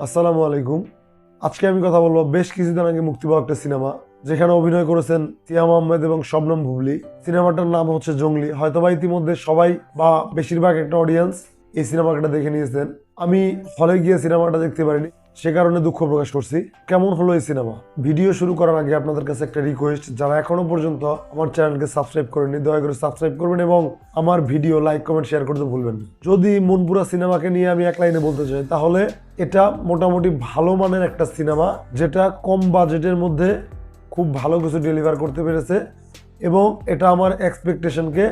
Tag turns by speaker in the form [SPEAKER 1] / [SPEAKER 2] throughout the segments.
[SPEAKER 1] আসসালামু আলাইকুম। আজকে আমি কথা বলবো বেশ কিছুদিন আগে মুক্তি পাওয়া একটা সিনেমা, যেখানে অভিনয় করেছেন সিয়াম আহমেদ এবং শবনম বুবলি। সিনেমাটার নাম হচ্ছে জঙ্গলি। হয়তোবা ইতিমধ্যে সবাই বা বেশিরভাগ একটা অডিয়েন্স এই সিনেমাটা দেখে নিয়েছেন। আমি হলে গিয়ে সিনেমাটা দেখতে পারিনি, সে কারণে দুঃখ প্রকাশ করছি। কেমন হলো এই সিনেমা? ভিডিও শুরু করার আগে আপনাদের কাছে একটা রিকোয়েস্ট, যারা এখনো পর্যন্ত আমার চ্যানেলকে সাবস্ক্রাইব করেননি দয়া করে সাবস্ক্রাইব করবেন এবং আমার ভিডিও লাইক কমেন্ট শেয়ার করতে ভুলবেন না। যদি মনপুরা সিনেমাকে নিয়ে আমি এক লাইনে বলতে চাই, তাহলে এটা মোটামুটি ভালো মানের একটা সিনেমা, যেটা কম বাজেটের মধ্যে খুব ভালো কিছু ডেলিভার করতে পেরেছে এবং এটা আমার এক্সপেকটেশনকে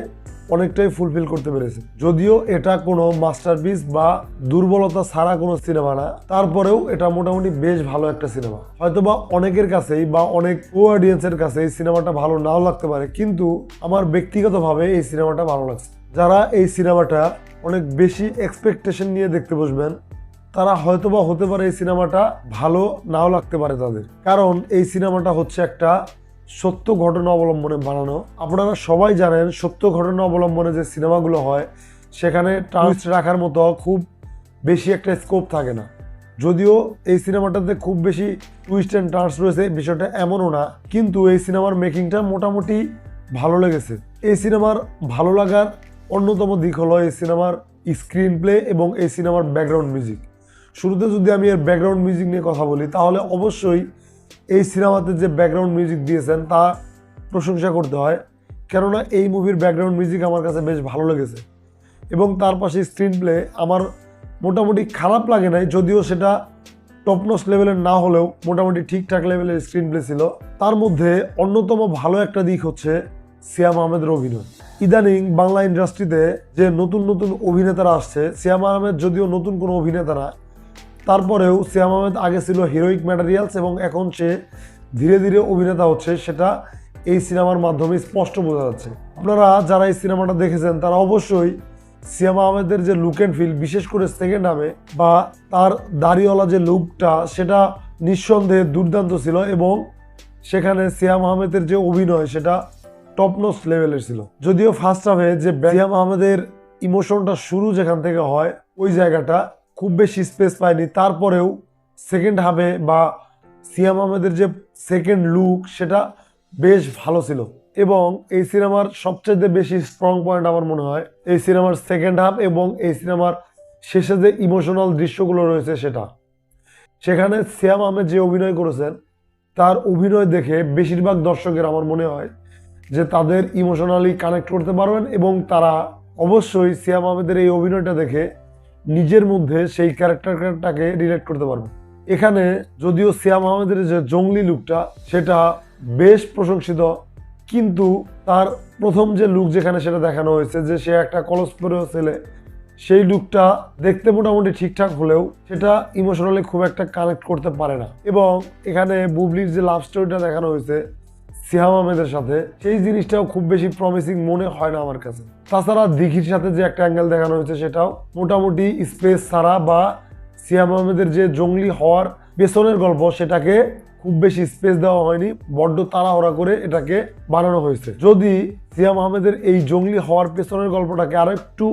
[SPEAKER 1] অনেকটাই ফুলফিল করতে পেরেছে। যদিও এটা কোনো মাস্টারপিস বা দুর্বলতা ছাড়া কোনো সিনেমা না, তারপরেও এটা মোটামুটি বেশ ভালো একটা সিনেমা। হয়তোবা অনেকের কাছেই বা অনেক অডিয়েন্সের কাছে এই সিনেমাটা ভালো নাও লাগতে পারে, কিন্তু আমার ব্যক্তিগতভাবে এই সিনেমাটা ভালো লাগছে। যারা এই সিনেমাটা অনেক বেশি এক্সপেকটেশন নিয়ে দেখতে বসবেন, তারা হয়তোবা হতে পারে এই সিনেমাটা ভালো নাও লাগতে পারে তাদের, কারণ এই সিনেমাটা হচ্ছে একটা সত্য ঘটনা অবলম্বনে বানানো। আপনারা সবাই জানেন সত্য ঘটনা অবলম্বনে যে সিনেমাগুলো হয় সেখানে টুইস্ট রাখার মতো খুব বেশি একটা স্কোপ থাকে না। যদিও এই সিনেমাটাতে খুব বেশি টুইস্ট অ্যান্ড টার্নস রয়েছে, বিষয়টা এমনও না, কিন্তু এই সিনেমার মেকিংটা মোটামুটি ভালো লেগেছে। এই সিনেমার ভালো লাগার অন্যতম দিক হলো এই সিনেমার স্ক্রিন প্লে এবং এই সিনেমার ব্যাকগ্রাউন্ড মিউজিক। শুরুতে যদি আমি এর ব্যাকগ্রাউন্ড মিউজিক নিয়ে কথা বলি, তাহলে অবশ্যই এই সিনেমাতে যে ব্যাকগ্রাউন্ড মিউজিক দিয়েছেন তা প্রশংসা করতে হয়, কেননা এই মুভির ব্যাকগ্রাউন্ড মিউজিক আমার কাছে বেশ ভালো লেগেছে। এবং তার পাশে স্ক্রিন প্লে আমার মোটামুটি খারাপ লাগে নাই, যদিও সেটা টপনস লেভেলের না হলেও মোটামুটি ঠিকঠাক লেভেলের স্ক্রিন প্লে ছিল। তার মধ্যে অন্যতম ভালো একটা দিক হচ্ছে সিয়াম আহমেদের অভিনয়। ইদানিং বাংলা ইন্ডাস্ট্রিতে যে নতুন নতুন অভিনেতারা আসছে, সিয়াম আহমেদ যদিও নতুন কোনো অভিনেতা না, তারপরেও সিয়াম আহমেদ আগে ছিল হিরোইক ম্যাটেরিয়ালস এবং এখন সে ধীরে ধীরে অভিনেতা হচ্ছে, সেটা এই সিনেমার মাধ্যমে স্পষ্ট বোঝা যাচ্ছে। আপনারা যারা এই সিনেমাটা দেখেছেন তারা অবশ্যই সিয়াম আহমেদের যে লুক অ্যান্ড ফিল, বিশেষ করে সেকেন্ড হাফে বা তার দাড়িওয়ালা যে লুকটা, সেটা নিঃসন্দেহে দুর্দান্ত ছিল এবং সেখানে সিয়াম আহমেদের যে অভিনয় সেটা টপনস লেভেলের ছিল। যদিও ফার্স্ট হাফে যে সিয়াম আহমেদের ইমোশনটা শুরু যেখান থেকে হয় ওই জায়গাটা খুব বেশি স্পেস পায়নি, তারপরেও সেকেন্ড হাফে বা সিয়াম আহমেদের যে সেকেন্ড লুক সেটা বেশ ভালো ছিল। এবং এই সিনেমার সবচেয়ে বেশি স্ট্রং পয়েন্ট আমার মনে হয় এই সিনেমার সেকেন্ড হাফ এবং এই সিনেমার শেষে যে ইমোশনাল দৃশ্যগুলো রয়েছে সেটা। সেখানে সিয়াম আহমেদ যে অভিনয় করেছেন তার অভিনয় দেখে বেশিরভাগ দর্শকের আমার মনে হয় যে তাদের ইমোশনালি কানেক্ট করতে পারবেন এবং তারা অবশ্যই সিয়াম আহমেদের এই অভিনয়টা দেখে নিজের মধ্যে সেই ক্যারেক্টারটাকে রিলেট করতে পারবে। এখানে যদিও সিয়াম আহমেদের যে জঙ্গলি লুকটা সেটা বেশ প্রশংসিত, কিন্তু তার প্রথম যে লুক যেখানে সেটা দেখানো হয়েছে যে সে একটা কলস পরে ছেলে, সেই লুকটা দেখতে মোটামুটি ঠিকঠাক হলেও সেটা ইমোশনালি খুব একটা কানেক্ট করতে পারে না। এবং এখানে বুবলির যে লাভ স্টোরিটা দেখানো হয়েছে সিয়াম আহমেদের সাথে, সেই জিনিসটাও খুব বেশি প্রমিসিং মনে হয় না আমার কাছে। তাছাড়া দিঘির সাথে যে একটা অ্যাঙ্গেল দেখানো হয়েছে সেটাও মোটামুটি স্পেস ছাড়া বা সিয়াম আহমেদের যে জঙ্গলি হওয়ার পেছনের গল্প সেটাকে খুব বেশি স্পেস দেওয়া হয়নি, বড্ড তাড়াহুড়া করে এটাকে বানানো হয়েছে। যদি সিয়াম আহমেদের এই জঙ্গলি হওয়ার পেছনের গল্পটাকে আরো একটু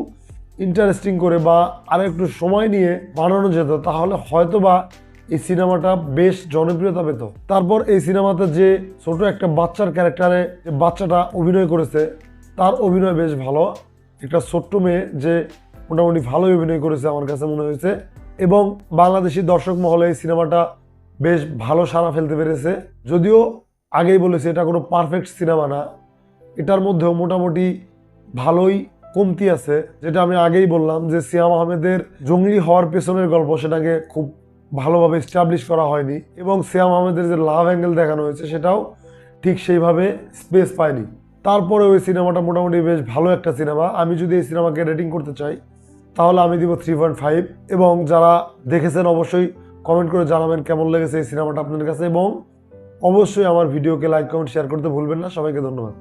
[SPEAKER 1] ইন্টারেস্টিং করে বা আরো একটু সময় নিয়ে বানানো যেত, তাহলে হয়তোবা এই সিনেমাটা বেশ জনপ্রিয়তা পেত। তারপর এই সিনেমাতে যে ছোট একটা বাচ্চার ক্যারেক্টারে যে বাচ্চাটা অভিনয় করেছে তার অভিনয় বেশ ভালো। একটা ছোট্ট মেয়ে যে মোটামুটি ভালোই অভিনয় করেছে আমার কাছে মনে হয়েছে। এবং বাংলাদেশি দর্শক মহলে এই সিনেমাটা বেশ ভালো সাড়া ফেলতে পেরেছে। যদিও আগেই বলেছি এটা কোনো পারফেক্ট সিনেমা না, এটার মধ্যেও মোটামুটি ভালোই কমতি আছে। যেটা আমি আগেই বললাম যে সিয়াম আহমেদের জঙ্গলি হওয়ার পেছনের গল্প সেটাকে খুব ভালোভাবে এস্টাবলিশ করা হয়নি এবং সিয়াম আহমেদের যে লাভ অ্যাঙ্গেল দেখানো হয়েছে সেটাও ঠিক সেইভাবে স্পেস পায়নি। তারপরে ওই সিনেমাটা মোটামুটি বেশ ভালো একটা সিনেমা। আমি যদি এই সিনেমাকে রেটিং করতে চাই তাহলে আমি দিব 3.5। এবং যারা দেখেছেন অবশ্যই কমেন্ট করে জানাবেন কেমন লেগেছে এই সিনেমাটা আপনাদের কাছে, এবং অবশ্যই আমার ভিডিওকে লাইক কমেন্ট শেয়ার করতে ভুলবেন না। সবাইকে ধন্যবাদ।